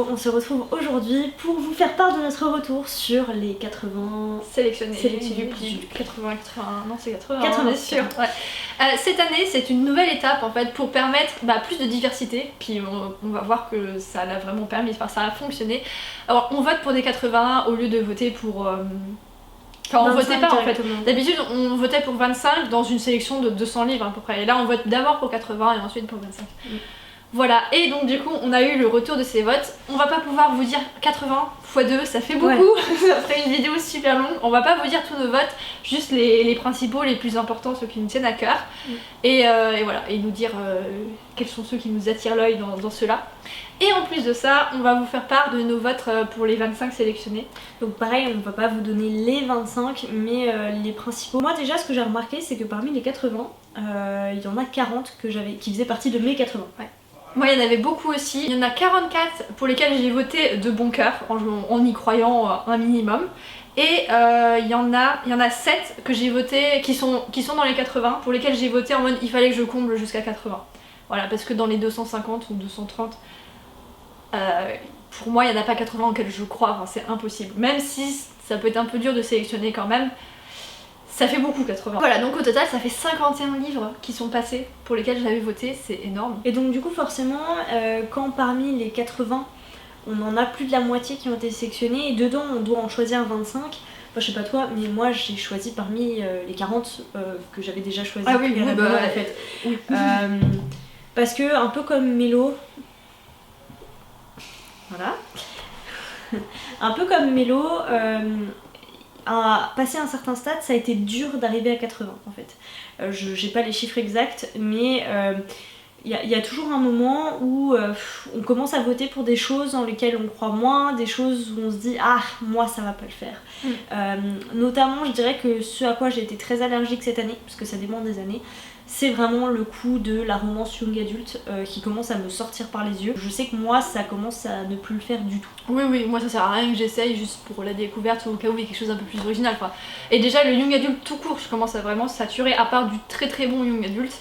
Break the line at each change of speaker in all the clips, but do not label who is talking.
on se retrouve aujourd'hui pour vous faire part de notre retour sur les 80
sélectionnés
du
prix 80, non c'est 80,
80
bien sûr. Ouais. Cette année c'est une nouvelle étape en fait pour permettre plus de diversité, puis on va voir que ça l'a vraiment permis, enfin ça a fonctionné. Alors on vote pour des 81 au lieu de voter pour... Enfin on votait pas en fait, d'habitude on votait pour 25 dans une sélection de 200 livres à peu près, et là on vote d'abord pour 80 et ensuite pour 25. Voilà, et donc du coup on a eu le retour de ces votes. On va pas pouvoir vous dire 80 x 2, ça fait beaucoup, ça ferait une vidéo super longue. On va pas vous dire tous nos votes, juste les principaux, les plus importants, ceux qui nous tiennent à cœur. Et voilà, et nous dire quels sont ceux qui nous attirent l'œil dans ceux-là. Et en plus de ça, on va vous faire part de nos votes pour les 25 sélectionnés.
Donc pareil, on ne va pas vous donner les 25, mais les principaux. Moi déjà, ce que j'ai remarqué, c'est que parmi les 80, il y en a 40 qui faisaient partie de mes 80.
Ouais. Moi il y en avait beaucoup aussi, il y en a 44 pour lesquels j'ai voté de bon cœur, en y croyant un minimum. Et il y en a 7 que j'ai voté, qui sont dans les 80, pour lesquels j'ai voté en mode il fallait que je comble jusqu'à 80. Voilà, parce que dans les 250 ou 230, pour moi il n'y en a pas 80 auxquels je crois, enfin, c'est impossible. Même si ça peut être un peu dur de sélectionner quand même, ça fait beaucoup 80. Voilà, donc au total ça fait 51 livres qui sont passés pour lesquels j'avais voté, c'est énorme.
Et donc du coup forcément, quand parmi les 80, on en a plus de la moitié qui ont été sélectionnés, et dedans on doit en choisir 25, enfin, je sais pas toi, mais moi j'ai choisi parmi les 40 que j'avais déjà choisi.
Ah oui, en fait. Oui.
Parce que un peu comme Mélo, voilà, un peu comme Mélo, passer un certain stade, ça a été dur d'arriver à 80 en fait. J'ai pas les chiffres exacts, mais il y a toujours un moment où on commence à voter pour des choses dans lesquelles on croit moins, des choses où on se dit ah moi ça va pas le faire. Notamment je dirais que ce à quoi j'ai été très allergique cette année, parce que ça dépend des années, c'est vraiment le coup de la romance young adulte qui commence à me sortir par les yeux. Je sais que moi ça commence à ne plus le faire du tout.
Oui, moi ça sert à rien que j'essaye juste pour la découverte ou au cas où il y a quelque chose d'un peu plus original quoi. Et déjà le young adulte tout court, je commence à vraiment saturer, à part du très très bon young adulte.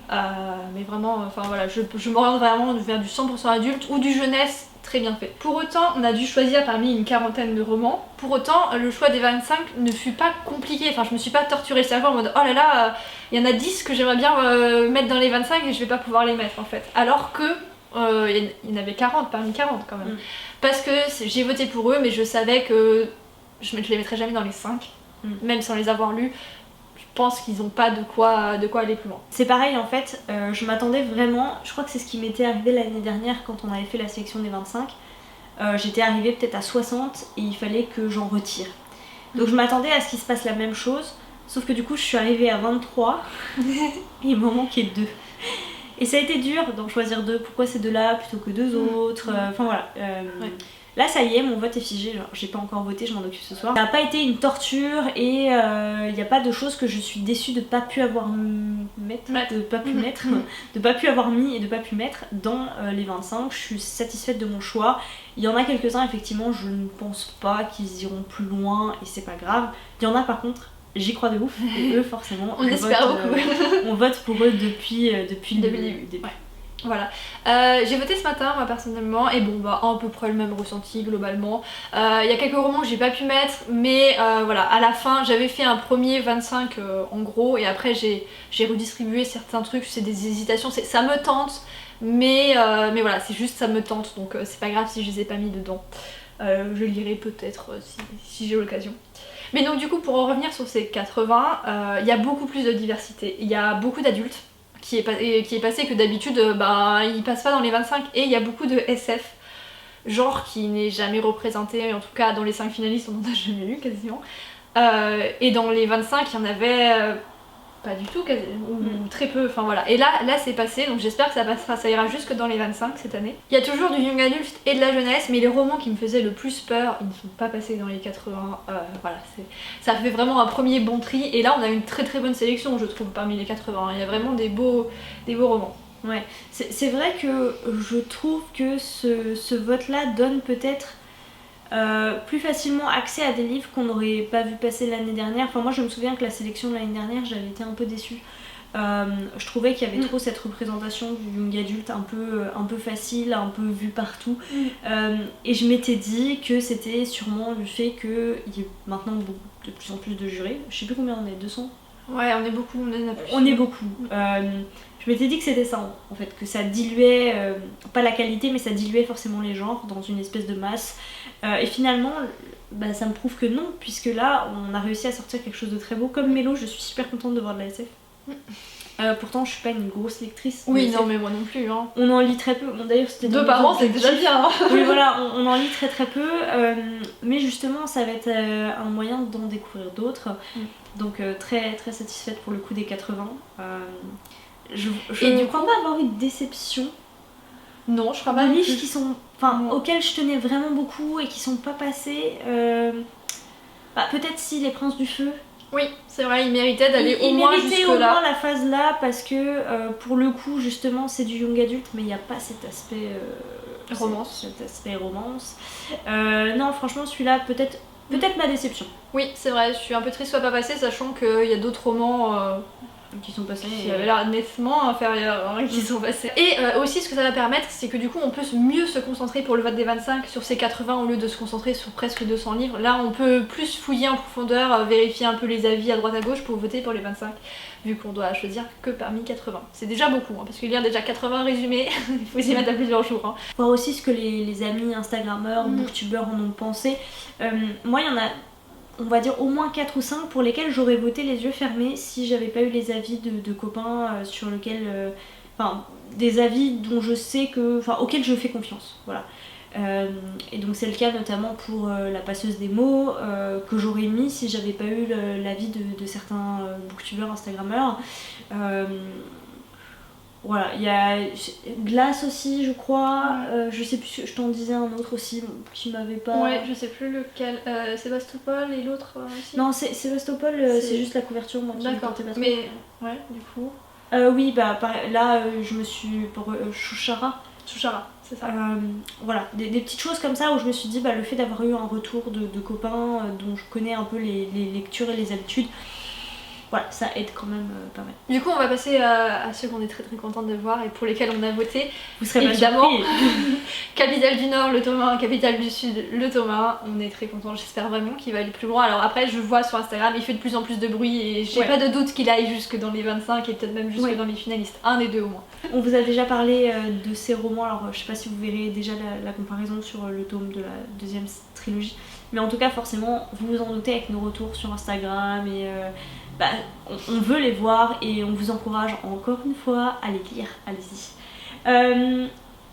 Mais vraiment, enfin voilà, je m'oriente vraiment vers du 100% adulte ou du jeunesse très bien fait. Pour autant, on a dû choisir parmi une quarantaine de romans. Pour autant, le choix des 25 ne fut pas compliqué. Enfin, je me suis pas torturé le cerveau en mode oh là là, il y en a 10 que j'aimerais bien mettre dans les 25 et je vais pas pouvoir les mettre en fait. Alors que il y en avait 40 parmi 40 quand même. Parce que j'ai voté pour eux, mais je savais que je les mettrais jamais dans les 5, même sans les avoir lus. Je pense qu'ils n'ont pas de quoi aller plus loin.
C'est pareil en fait, je m'attendais vraiment, je crois que c'est ce qui m'était arrivé l'année dernière quand on avait fait la sélection des 25. J'étais arrivée peut-être à 60 et il fallait que j'en retire. Donc je m'attendais à ce qu'il se passe la même chose, sauf que du coup je suis arrivée à 23 et il m'en manquait 2. Et ça a été dur d'en choisir 2, pourquoi ces 2-là plutôt que 2 autres, enfin voilà. Là ça y est, mon vote est figé, genre, j'ai pas encore voté, je m'en occupe ce soir. Ça n'a pas été une torture et il n'y a pas de choses que je suis déçue de pas pu avoir de pas pu avoir mis et de pas pu mettre dans les 25. Je suis satisfaite de mon choix. Il y en a quelques-uns effectivement, je ne pense pas qu'ils iront plus loin et c'est pas grave. Il y en a par contre, j'y crois de ouf, et eux forcément,
on espère beaucoup.
On vote pour eux depuis le début.
Ouais. Voilà, j'ai voté ce matin moi personnellement et bon bah à peu près le même ressenti globalement. Il y a quelques romans que j'ai pas pu mettre mais voilà, à la fin j'avais fait un premier 25 en gros et après j'ai redistribué certains trucs, c'est des hésitations, ça me tente mais voilà, c'est juste ça me tente donc c'est pas grave si je les ai pas mis dedans. Je lirai peut-être si j'ai l'occasion. Mais donc du coup pour en revenir sur ces 80, il y a beaucoup plus de diversité, il y a beaucoup d'adultes qui est passé que d'habitude il passe pas dans les 25 et il y a beaucoup de SF, genre qui n'est jamais représenté, en tout cas dans les 5 finalistes on en a jamais eu quasiment. Et dans les 25 il y en avait pas du tout, ou très peu, enfin voilà. Et là c'est passé, donc j'espère que ça passera, ça ira jusque dans les 25 cette année. Il y a toujours du young adulte et de la jeunesse, mais les romans qui me faisaient le plus peur, ils ne sont pas passés dans les 80, voilà, ça fait vraiment un premier bon tri, et là on a une très très bonne sélection je trouve parmi les 80, il y a vraiment des beaux romans.
Ouais, c'est vrai que je trouve que ce vote-là donne peut-être plus facilement accès à des livres qu'on n'aurait pas vu passer l'année dernière. Enfin moi je me souviens que la sélection de l'année dernière j'avais été un peu déçue Je trouvais qu'il y avait trop cette représentation du young adulte un peu facile, un peu vu partout. Et je m'étais dit que c'était sûrement le fait qu'il y ait maintenant de plus en plus de jurés. Je sais plus combien on est, 200 ?
Ouais, on est beaucoup, on en a plus.
On est beaucoup. Je m'étais dit que c'était ça en fait, que ça diluait, pas la qualité, mais ça diluait forcément les genres dans une espèce de masse. Et finalement, ça me prouve que non, puisque là, on a réussi à sortir quelque chose de très beau. Comme Mélo, je suis super contente de voir de la SF. Pourtant, je suis pas une grosse lectrice.
Oui, non, mais moi non plus. Hein.
On en lit très peu. Bon, d'ailleurs, c'était
2 par an, c'est déjà bien. Hein.
Oui, voilà, on en lit très très peu. Mais justement, ça va être un moyen d'en découvrir d'autres. Donc, très très satisfaite pour le coup des 80. Je ne crois pas avoir eu de déception.
Non, je crois pas.
Des livres qui sont, auxquels je tenais vraiment beaucoup et qui sont pas passés. Peut-être si Les Princes du Feu.
Oui, c'est vrai, il méritait d'aller au moins jusque-là.
Il méritait au moins la phase là parce que pour le coup, justement, c'est du young adulte, mais il n'y a pas cet aspect
romance.
Cet aspect romance. Non, franchement, celui-là, peut-être ma déception.
Oui, c'est vrai, je suis un peu triste soit pas passé, sachant qu'il y a d'autres romans
qui sont passés
qui avaient l'air nettement inférieurs qui sont passés. Et aussi ce que ça va permettre, c'est que du coup on peut mieux se concentrer pour le vote des 25 sur ces 80 au lieu de se concentrer sur presque 200 livres. Là on peut plus fouiller en profondeur, vérifier un peu les avis à droite à gauche pour voter pour les 25, vu qu'on doit choisir que parmi 80. C'est déjà beaucoup, parce que lire déjà 80 résumés, il faut s'y mettre à plusieurs jours.
Voir aussi ce que les amis instagrammeurs, booktubeurs en ont pensé. Moi il y en a, on va dire au moins 4 ou 5 pour lesquels j'aurais voté les yeux fermés si j'avais pas eu les avis de copains sur lesquels... des avis dont je sais que... auxquels je fais confiance, voilà. Et donc c'est le cas notamment pour La Passeuse des mots, que j'aurais mis si j'avais pas eu l'avis de certains booktubeurs, instagrammeurs. Voilà, il y a Glace aussi, je crois. Je sais plus, je t'en disais un autre aussi qui m'avait pas.
Ouais, je sais plus lequel. Sébastopol et l'autre aussi.
Non, Sébastopol, c'est juste la couverture, moi qui
d'accord.
me pas trop.
Mais ouais, du coup.
Oui, là, je me suis pour Chouchara,
c'est ça.
Voilà, des petites choses comme ça où je me suis dit, le fait d'avoir eu un retour de copains dont je connais un peu les lectures et les habitudes. Voilà, ça aide quand même pas mal.
Du coup, on va passer à ceux qu'on est très très contente de voir et pour lesquels on a voté.
Vous serez
évidemment
pas surpris.
Capitale du Nord, le tome 1, Capitale du Sud, le tome 1. On est très contents, j'espère vraiment qu'il va aller plus loin. Alors après, je vois sur Instagram, il fait de plus en plus de bruit et j'ai pas de doute qu'il aille jusque dans les 25 et peut-être même jusque dans les finalistes. Un des deux au moins.
On vous a déjà parlé de ces romans, alors je sais pas si vous verrez déjà la comparaison sur le tome de la deuxième trilogie. Mais en tout cas, forcément, vous vous en doutez avec nos retours sur Instagram et... on veut les voir et on vous encourage encore une fois à les lire, allez-y.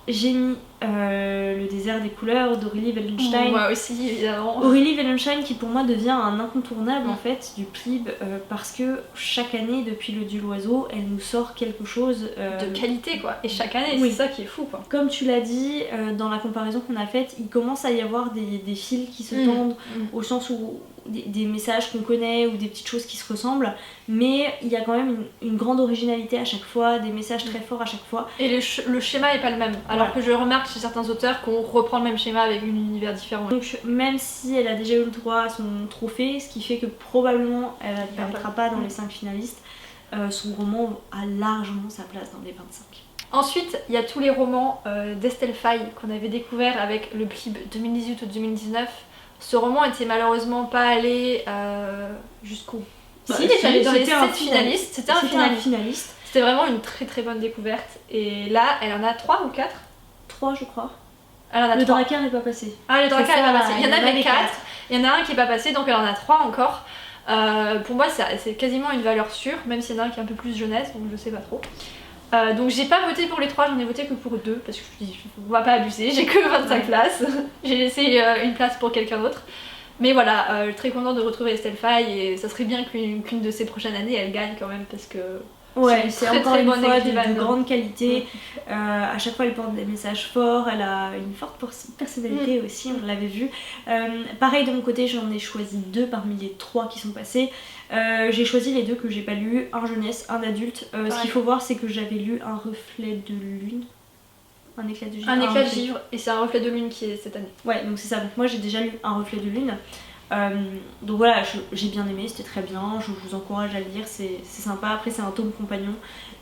J'ai mis Le désert des couleurs d'Aurélie Wellenstein.
Moi aussi, évidemment.
Aurélie Wellenstein qui pour moi devient un incontournable en fait du PLIB parce que chaque année depuis le Dieu l'oiseau elle nous sort quelque chose
de qualité quoi. Et chaque année c'est ça qui est fou quoi.
Comme tu l'as dit dans la comparaison qu'on a faite, il commence à y avoir des fils qui se tendent au sens où des messages qu'on connaît ou des petites choses qui se ressemblent, mais il y a quand même une grande originalité à chaque fois, des messages très forts à chaque fois.
Et le schéma est pas le même, alors que je remarque chez certains auteurs qu'on reprend le même schéma avec un univers différent.
Donc même si elle a déjà eu le droit à son trophée, ce qui fait que probablement elle ne permettra pas dans les 5 finalistes, son roman a largement sa place dans les 25.
Ensuite, il y a tous les romans d'Estelle Faye qu'on avait découvert avec le PLIB 2018 ou 2019. Ce roman était malheureusement pas allé jusqu'au... Si, il est allé dans les 7 finalistes. C'était un finaliste. C'était vraiment une très très bonne découverte. Et là, elle en a 3 ou 4 ?
3 je crois.
Elle en a
le
3.
Drakkar n'est pas passé.
Ah, le Drakkar n'est pas passé. Il y en avait 4. Il y en a un qui est pas passé, donc elle en a 3 encore. Pour moi, c'est quasiment une valeur sûre, même s'il y en a un qui est un peu plus jeunesse, donc je sais pas trop. Donc j'ai pas voté pour les 3, j'en ai voté que pour 2 parce que je me dis on va pas abuser, j'ai que 25 places, j'ai laissé une place pour quelqu'un d'autre. Mais voilà, très contente de retrouver Estelle Faye et ça serait bien qu'une de ces prochaines années elle gagne quand même parce que
c'est encore une fois de grande qualité. À chaque fois elle porte des messages forts, elle a une forte personnalité aussi, on l'avait vu. Pareil de mon côté, j'en ai choisi 2 parmi les 3 qui sont passés. J'ai choisi les 2 que j'ai pas lus, un jeunesse, un adulte. Ce qu'il faut voir c'est que j'avais lu Un reflet de lune. Un éclat de givre.
Un éclat de givre et c'est Un reflet de lune qui est cette année.
Ouais, donc c'est ça. Donc moi j'ai déjà lu Un reflet de lune. Donc voilà, j'ai bien aimé, c'était très bien, je vous encourage à le lire, c'est sympa. Après c'est un tome compagnon,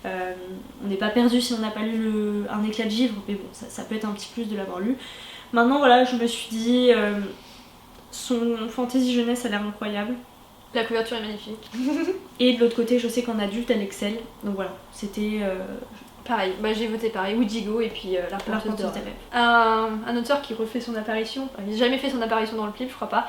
on n'est pas perdu si on n'a pas lu un éclat de givre, mais bon, ça peut être un petit plus de l'avoir lu. Maintenant voilà, je me suis dit, son fantasy jeunesse a l'air incroyable.
La couverture est magnifique.
Et de l'autre côté, je sais qu'en adulte elle excelle, donc voilà, c'était...
Pareil, bah j'ai voté pareil, Ouijigo et puis L'Arpenteuse de rêve. Un auteur qui refait son apparition, il n'a jamais fait son apparition dans le clip, je crois pas,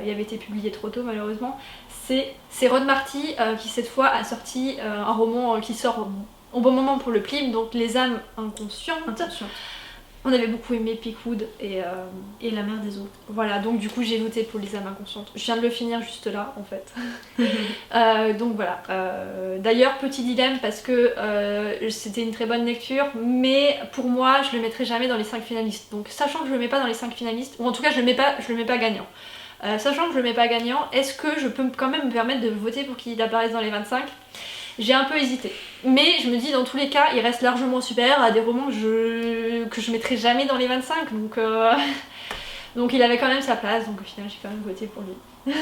il avait été publié trop tôt malheureusement, c'est Rod Marty qui cette fois a sorti un roman qui sort au bon moment pour le clip, donc Les âmes inconscientes. On avait beaucoup aimé Peakwood et
La mer des eaux.
Voilà, donc du coup j'ai voté pour Les âmes inconscientes. Je viens de le finir juste là en fait. Donc voilà. D'ailleurs, petit dilemme parce que c'était une très bonne lecture, mais pour moi je le mettrai jamais dans les 5 finalistes. Donc sachant que je le mets pas dans les 5 finalistes, ou en tout cas je le mets pas gagnant. Sachant que je le mets pas gagnant, est-ce que je peux quand même me permettre de voter pour qu'il apparaisse dans les 25 ? J'ai un peu hésité, mais je me dis dans tous les cas il reste largement supérieur à des romans que je mettrai jamais dans les 25, donc il avait quand même sa place, donc au final j'ai quand même voté pour lui.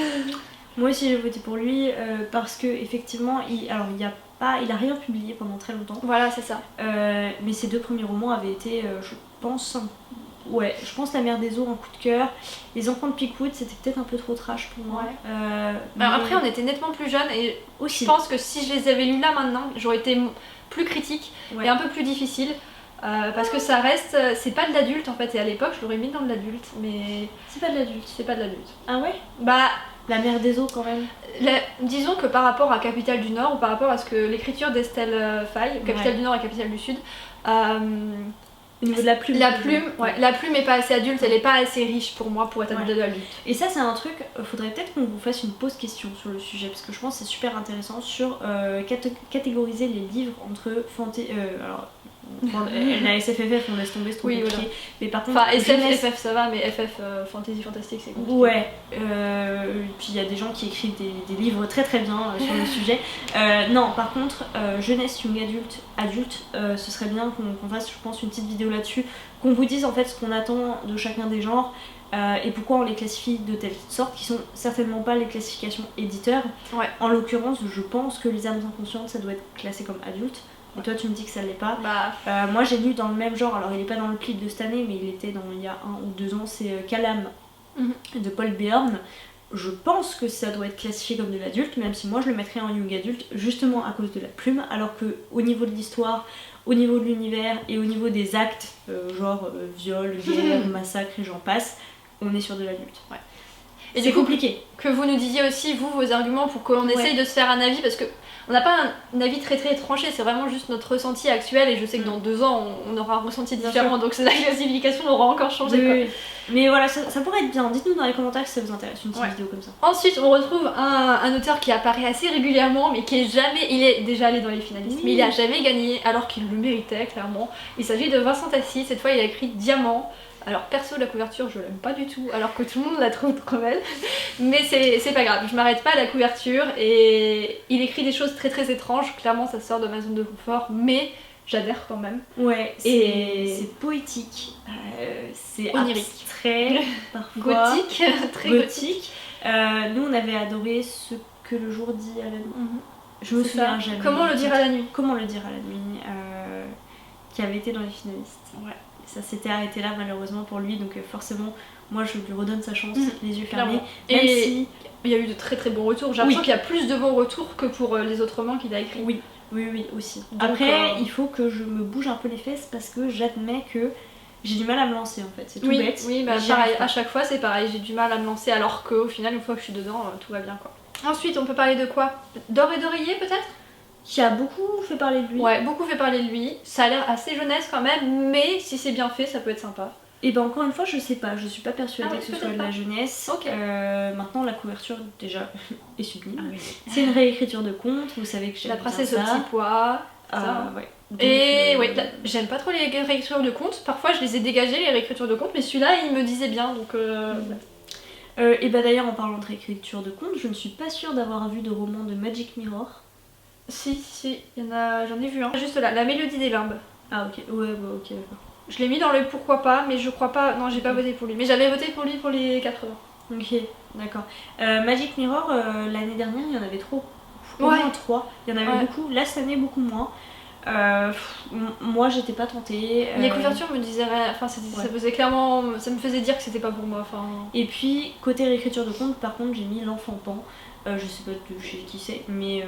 Moi aussi j'ai voté pour lui parce que effectivement il a rien publié pendant très longtemps.
Voilà, c'est ça.
Mais ses 2 premiers romans avaient été, je pense La mer des eaux, un coup de cœur. Les enfants de Peakwood, c'était peut-être un peu trop trash pour moi.
Alors après on était nettement plus jeunes et
aussi.
Je pense que si je les avais lus là maintenant, j'aurais été plus critique et un peu plus difficile. Parce que ça reste, c'est pas de l'adulte en fait, et à l'époque je l'aurais mis dans de l'adulte, mais...
C'est pas de l'adulte.
C'est pas de l'adulte.
Ah ouais?
Bah...
La mer des eaux quand même.
Disons que par rapport à Capitale du Nord, ou par rapport à ce que l'écriture d'Estelle Faye, Capitale du Nord et Capitale du Sud...
Au niveau de la plume.
La plume est pas assez adulte, elle est pas assez riche pour moi pour être adulte.
Et ça c'est un truc, faudrait peut-être qu'on vous fasse une pause question sur le sujet, parce que je pense que c'est super intéressant sur catégoriser les livres entre la SFFF on laisse tomber, c'est trop compliqué. Voilà. Mais par contre,
SFFF ça va, mais FF fantasy fantastique c'est compliqué.
Ouais, puis il y a des gens qui écrivent des livres très très bien sur le sujet. Non, par contre, jeunesse, young adulte, ce serait bien qu'on fasse, je pense, une petite vidéo là-dessus, qu'on vous dise en fait ce qu'on attend de chacun des genres. Et pourquoi on les classifie de telle sorte, qui sont certainement pas les classifications éditeurs. En l'occurrence, je pense que Les âmes inconscientes, ça doit être classé comme adulte. Et toi tu me dis que ça l'est pas. Moi j'ai lu dans le même genre, alors il est pas dans le clip de cette année, mais il était il y a 1 ou 2 ans, c'est Calam de Paul Beorn. Je pense que ça doit être classifié comme de l'adulte, même si moi je le mettrais en young adulte, justement à cause de la plume, alors que au niveau de l'histoire, au niveau de l'univers et au niveau des actes, genre viol, guerre, massacre et j'en passe, on est sur de l'adulte.
Et c'est compliqué. Que vous nous disiez aussi, vous, vos arguments pour qu'on essaye de se faire un avis, parce que on n'a pas un avis très très tranché, c'est vraiment juste notre ressenti actuel, et je sais que dans 2 ans on aura un ressenti différent, donc la classification aura encore changé.
Oui. Mais voilà, ça pourrait être bien. Dites-nous dans les commentaires si ça vous intéresse, une petite vidéo comme ça.
Ensuite, on retrouve un auteur qui apparaît assez régulièrement, mais qui est jamais... Il est déjà allé dans les finalistes, mais il a jamais gagné, alors qu'il le méritait, clairement. Il s'agit de Vincent Tassi, cette fois il a écrit Diamant. Alors perso la couverture je l'aime pas du tout alors que tout le monde la trouve trop belle, mais c'est pas grave, je m'arrête pas à la couverture et il écrit des choses très très étranges, clairement ça sort de ma zone de confort mais j'adhère quand même.
C'est poétique, c'est abstrait, parfois
gothique, très gothique.
Nous on avait adoré Ce que le jour dit à la nuit. Je me souviens jamais.
Comment le dire à la nuit.
Qui avait été dans les finalistes. Ça s'était arrêté là malheureusement pour lui, donc forcément moi je lui redonne sa chance, les yeux fermés.
Même si il y a eu de très très bons retours, j'ai l'impression qu'il y a plus de bons retours que pour les autres romans qu'il a écrits.
Oui aussi. Donc, après il faut que je me bouge un peu les fesses parce que j'admets que j'ai du mal à me lancer en fait, c'est tout bête.
Oui, pareil, à chaque fois c'est pareil, j'ai du mal à me lancer alors qu'au final une fois que je suis dedans tout va bien quoi. Ensuite on peut parler de quoi? D'Or et d'oreiller peut-être?
Qui a beaucoup fait parler de lui.
Beaucoup fait parler de lui. Ça a l'air assez jeunesse quand même, mais si c'est bien fait, ça peut être sympa.
Et encore une fois, je sais pas, je suis pas persuadée que ce soit de la jeunesse. Maintenant, la couverture déjà est sublime. C'est une réécriture de contes, vous savez que j'aime
La princesse
bien
au petit pois. J'aime pas trop les réécritures de contes. Parfois, je les ai dégagées les réécritures de contes, mais celui-là, il me disait bien, donc.
Et d'ailleurs, en parlant de réécriture de contes, je ne suis pas sûre d'avoir vu de roman de Magic Mirror.
Si, j'en ai vu un. Juste là, La Mélodie des Limbes.
Ah ok, ok d'accord.
Je l'ai mis dans le pourquoi pas, mais je crois pas, non j'ai pas voté pour lui. Mais j'avais voté pour lui pour les 80.
Ok, d'accord. Magic Mirror, l'année dernière, il y en avait trop. Au
Ouais.
moins 3. Il y en avait beaucoup. Là, cette année, beaucoup moins. Moi, j'étais pas tentée.
Les couvertures me disaient rien, enfin ça faisait clairement, ça me faisait dire que c'était pas pour moi. Enfin.
Et puis, côté réécriture de conte, par contre, j'ai mis l'enfant pan. Je sais pas de chez qui c'est, mais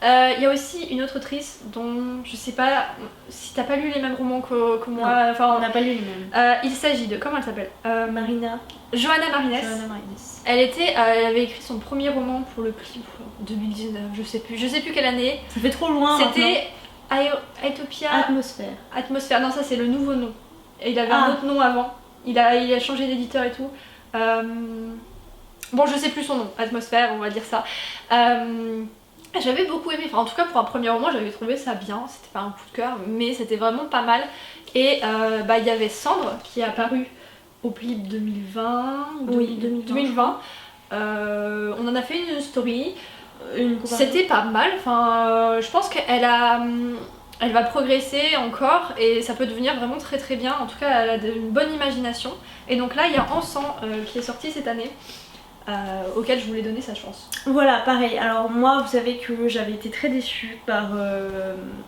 Il y a aussi une autre autrice dont je sais pas si t'as pas lu les mêmes romans que moi. Enfin,
on n'a pas lu les mêmes.
il s'agit de, comment elle s'appelle,
Marina.
Johanna Marines.
Johanna Marines.
Elle avait écrit son premier roman pour le prix 2019, je sais plus quelle année.
Ça fait trop loin.
C'était Aetopia.
Atmosphère.
Non, ça c'est le nouveau nom. Et il avait un autre nom avant. Il a changé d'éditeur et tout. Bon, je sais plus son nom. Atmosphère, on va dire ça. J'avais beaucoup aimé. Enfin, en tout cas, pour un premier roman, j'avais trouvé ça bien. C'était pas un coup de cœur, mais c'était vraiment pas mal. Et il y avait Cendre qui est apparu au Plib 2020 ou 2020. On en a fait une story. C'était pas mal. Enfin, je pense qu'elle va progresser encore et ça peut devenir vraiment très très bien. En tout cas, elle a une bonne imagination. Et donc là, il y a Encens qui est sorti cette année. Auquel je voulais donner sa chance.
Voilà, pareil. Alors moi, vous savez que j'avais été très déçue par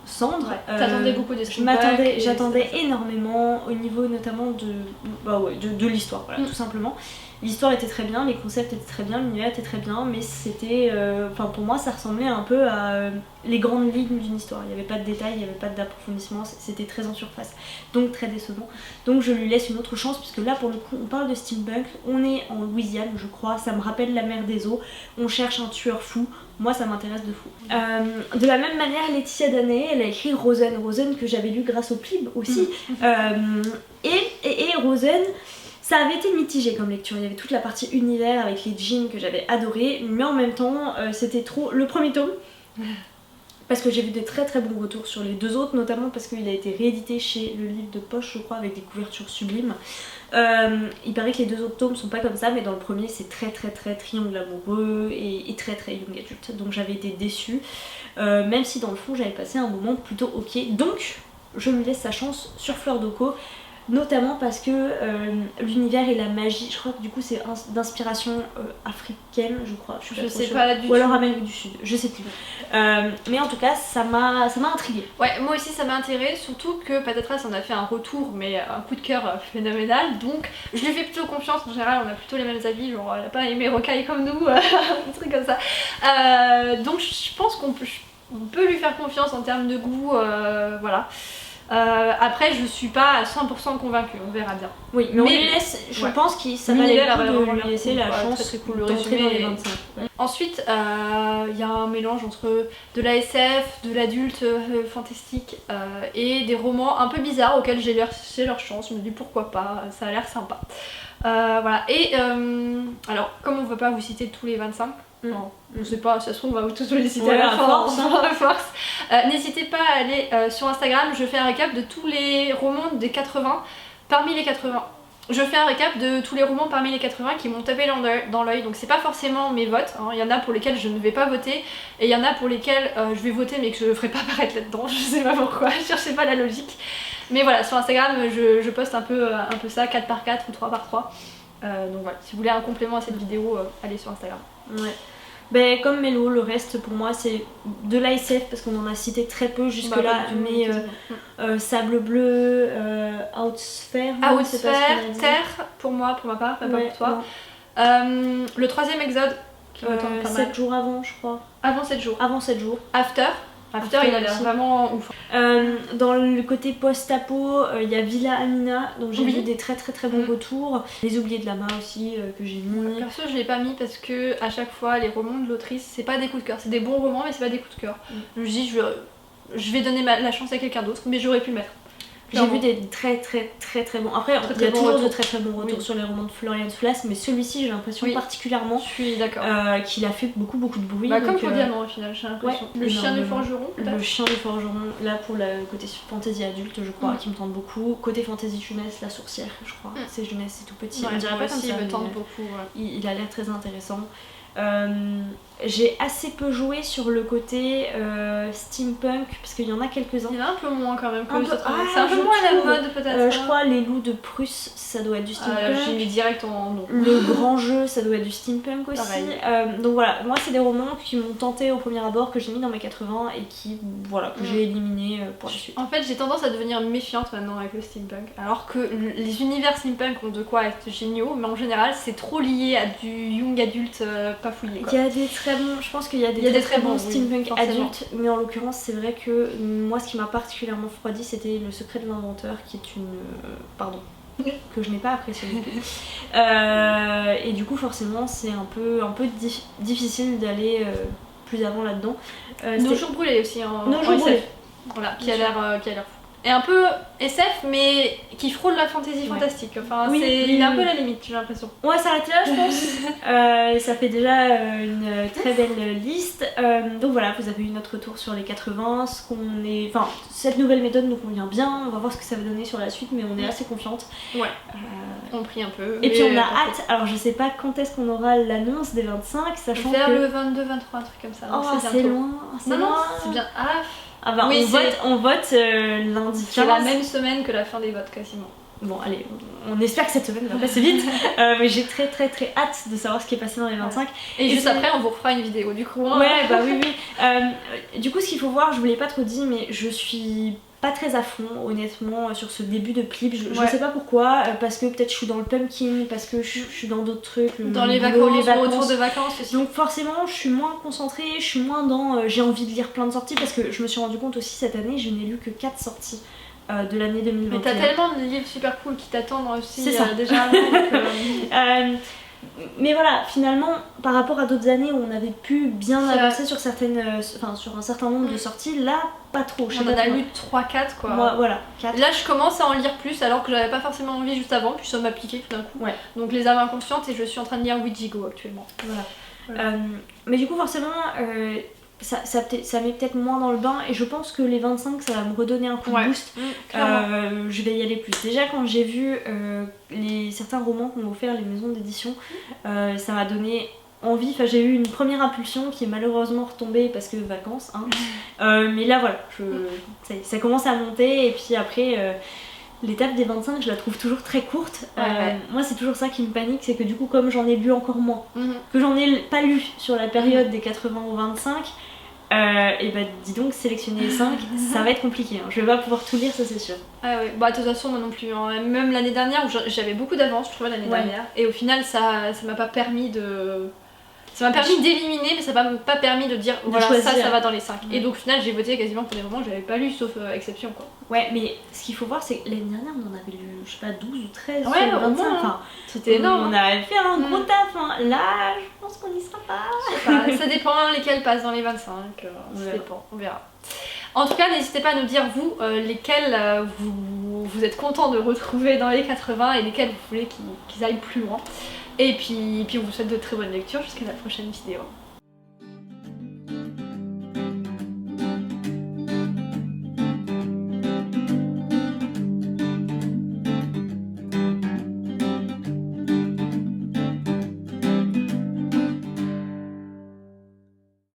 Cendre.
Ouais, t'attendais beaucoup des steampunk.
J'attendais énormément au niveau notamment de l'histoire, voilà, tout simplement. L'histoire était très bien, les concepts étaient très bien, l'univers était très bien, mais c'était... pour moi, ça ressemblait un peu à les grandes lignes d'une histoire. Il n'y avait pas de détails, il n'y avait pas d'approfondissement, c'était très en surface. Donc très décevant. Donc je lui laisse une autre chance, puisque là, pour le coup, on parle de steampunk. On est en Louisiane, je crois. Ça me rappelle la mer des eaux. On cherche un tueur fou. Moi, ça m'intéresse de fou. De la même manière, Laetitia Danet, elle a écrit Rosen. Rosen que j'avais lu grâce au Plib aussi. Et Rosen... Ça avait été mitigé comme lecture, il y avait toute la partie univers avec les jeans que j'avais adoré, mais en même temps c'était trop... Le premier tome, parce que j'ai vu des très très bons retours sur les deux autres, notamment parce qu'il a été réédité chez Le Livre de Poche, je crois, avec des couvertures sublimes. Il paraît que les deux autres tomes sont pas comme ça, mais dans le premier c'est très très très triangle amoureux et très très young adulte, donc j'avais été déçue, même si dans le fond j'avais passé un moment plutôt ok. Donc je lui laisse sa chance sur Fleur d'Oko. Notamment parce que l'univers et la magie, je crois que du coup c'est d'inspiration africaine, je crois.
Je sais pas du tout.
Ou alors Amérique du Sud, je sais plus. Mais en tout cas, ça m'a intriguée.
Ouais, moi aussi ça m'a intriguée, surtout que Patatras en a fait un retour, mais un coup de cœur phénoménal. Donc je lui fais plutôt confiance, en général on a plutôt les mêmes avis, genre elle a pas aimé Rocaille comme nous, un truc comme ça. Donc je pense qu'on peut lui faire confiance en termes de goût, voilà. Après je suis pas à 100% convaincue, on verra bien.
Oui, mais on lui laisse, je pense que ça va de lui laisser la chance
très cool, le
d'entrer dans les 25.
Ensuite, il y a un mélange entre de la SF, de l'adulte fantastique et des romans un peu bizarres auxquels j'ai laissé leur chance. Je me dis pourquoi pas, ça a l'air sympa. Voilà, et alors comme on ne veut pas vous citer tous les 25, non, je sais pas, ça se trouve on va tous les citer à la force. N'hésitez pas à aller sur Instagram, je fais un récap de tous les romans des 80, parmi les 80. Je fais un récap de tous les romans parmi les 80 qui m'ont tapé dans l'œil, donc c'est pas forcément mes votes, hein. Il y en a pour lesquels je ne vais pas voter, et il y en a pour lesquels je vais voter mais que je ne ferai pas apparaître là-dedans, je sais pas pourquoi, je cherchais pas la logique. Mais voilà, sur Instagram je poste un peu ça, 4x4 ou 3x3. Donc voilà, si vous voulez un complément à cette vidéo, allez sur Instagram.
Ouais. Ben, comme Mélo, le reste pour moi c'est de l'ASF parce qu'on en a cité très peu jusque là, mais Sable Bleu, Outsphère,
Terre pour moi, pour ma part, pas pour toi. Le troisième Exode qui me tente pas mal.
7 jours avant, je crois.
Avant 7 jours.
Avant 7 jours.
After il a l'air vraiment ouf.
Dans le côté post-apo, il y a Villa Amina, dont j'ai vu des très très très bons retours. Les Oubliés de Lama aussi, que j'ai mis.
Perso, je l'ai pas mis parce que à chaque fois, les romans de l'autrice, c'est pas des coups de cœur. C'est des bons romans, mais c'est pas des coups de cœur. Je me dis, je vais donner la chance à quelqu'un d'autre, mais j'aurais pu mettre.
J'ai vu des très très très très bons. Après, il y a toujours de très très bons retours sur les romans de Florian Flas, mais celui-ci, j'ai l'impression particulièrement qu'il a fait beaucoup beaucoup de bruit.
Comme Faux Diamant au final, j'ai l'impression. Le Chien du Forgeron,
Le Chien du Forgeron, là pour le côté fantasy adulte, je crois, qui me tente beaucoup. Côté fantasy jeunesse, La Sorcière, je crois. C'est jeunesse, c'est tout petit.
On dirait pas comme ça. Il me tente beaucoup.
Il a l'air très intéressant. J'ai assez peu joué sur le côté steampunk parce qu'il y en a quelques-uns.
Il y en a un peu moins quand même.
C'est
un peu moins à la mode peut-être.
Je crois les loups de Prusse, ça doit être du steampunk.
J'ai mis direct en non.
Le grand jeu, ça doit être du steampunk aussi. Donc voilà, moi c'est des romans qui m'ont tenté au premier abord, que j'ai mis dans mes 80 et que j'ai éliminé pour la suite.
En fait, j'ai tendance à devenir méfiante maintenant avec le steampunk. Alors que les univers steampunk ont de quoi être géniaux, mais en général, c'est trop lié à du young adulte pas fouillé.
Il y a des très bons, je pense qu'il y a des très bons steampunk adultes, mais en l'occurrence, c'est vrai que moi, ce qui m'a particulièrement refroidi, c'était Le Secret de l'Inventeur, qui est une. Pardon. Que je n'ai pas apprécié du tout. Et du coup, forcément, c'est un peu difficile d'aller plus avant là-dedans.
Nos jours brûlés aussi en
SF.
Voilà, qui a l'air fou. Et un peu SF, mais qui frôle la fantasy fantastique. Enfin, il est un peu à la limite, j'ai l'impression.
On va s'arrêter là, je pense. Ça fait déjà une très belle liste. Donc voilà, vous avez eu notre retour sur les 80. Cette nouvelle méthode nous convient bien. On va voir ce que ça va donner sur la suite, mais on est assez confiante.
Ouais. On prie un peu.
Et puis on a hâte. Alors je sais pas quand est-ce qu'on aura l'annonce des 25, sachant
vers
que
le 22-23, un truc comme ça.
Oh, c'est loin. C'est loin.
C'est bien.
Oui, on vote lundi 15.
C'est la même semaine que la fin des votes quasiment.
Bon allez, on espère que cette semaine va passer vite, mais j'ai très très très hâte de savoir ce qui est passé dans les 25.
Et juste après on vous refera une vidéo du coup.
Ouais bah oui. Du coup ce qu'il faut voir, je vous l'ai pas trop dit, mais je suis pas très à fond honnêtement sur ce début de Plib. Je sais pas pourquoi, parce que peut-être je suis dans le pumpkin, parce que je suis dans d'autres trucs.
Dans les vacances, retour de vacances aussi.
Donc forcément je suis moins concentrée, je suis moins dans j'ai envie de lire plein de sorties, parce que je me suis rendu compte aussi cette année, je n'ai lu que 4 sorties. De l'année 2021.
Mais t'as tellement de livres super cool qui t'attendent aussi déjà.
Mais voilà, finalement, par rapport à d'autres années où on avait pu bien avancer sur sur un certain nombre de sorties, là, pas trop.
On en a lu 3-4 quoi.
Moi, voilà, 4.
Là, je commence à en lire plus alors que j'avais pas forcément envie juste avant, puis ça m'a piqué tout d'un coup.
Ouais.
Donc les âmes inconscientes, et je suis en train de lire Ouijigo actuellement.
Voilà. Mais du coup, forcément. Ça met peut-être moins dans le bain, et je pense que les 25 ça va me redonner un coup de boost. Je vais y aller plus. Déjà quand j'ai vu certains romans qu'ont offert les maisons d'édition, ça m'a donné envie. Enfin, j'ai eu une première impulsion qui est malheureusement retombée parce que vacances. Mais là voilà, ça commence à monter, et puis après l'étape des 25 je la trouve toujours très courte. Moi c'est toujours ça qui me panique, c'est que du coup comme j'en ai lu encore moins, que j'en ai pas lu sur la période des 80 aux 25, et bah dis donc sélectionner les 5 ça va être compliqué, je vais pas pouvoir tout lire, ça c'est sûr.
Bah de toute façon moi non plus, même l'année dernière où j'avais beaucoup d'avance je trouvais l'année dernière, et au final ça m'a pas permis de... Ça m'a permis d'éliminer, mais ça m'a pas permis de dire voilà ça va dans les 5. Et donc au final j'ai voté quasiment pour des romans que j'avais pas lu sauf exception quoi.
Ouais, mais ce qu'il faut voir c'est que l'année dernière on en avait lu je sais pas 12 ou 13
sur
25, enfin
c'était énorme.
On avait fait un gros taf, là je pense qu'on y sera pas.
Ça dépend lesquels passent dans les 25, ça dépend, on verra. En tout cas, n'hésitez pas à nous dire vous lesquels vous êtes content de retrouver dans les 80 et lesquels vous voulez qu'ils aillent plus loin. Et puis on vous souhaite de très bonnes lectures jusqu'à la prochaine vidéo.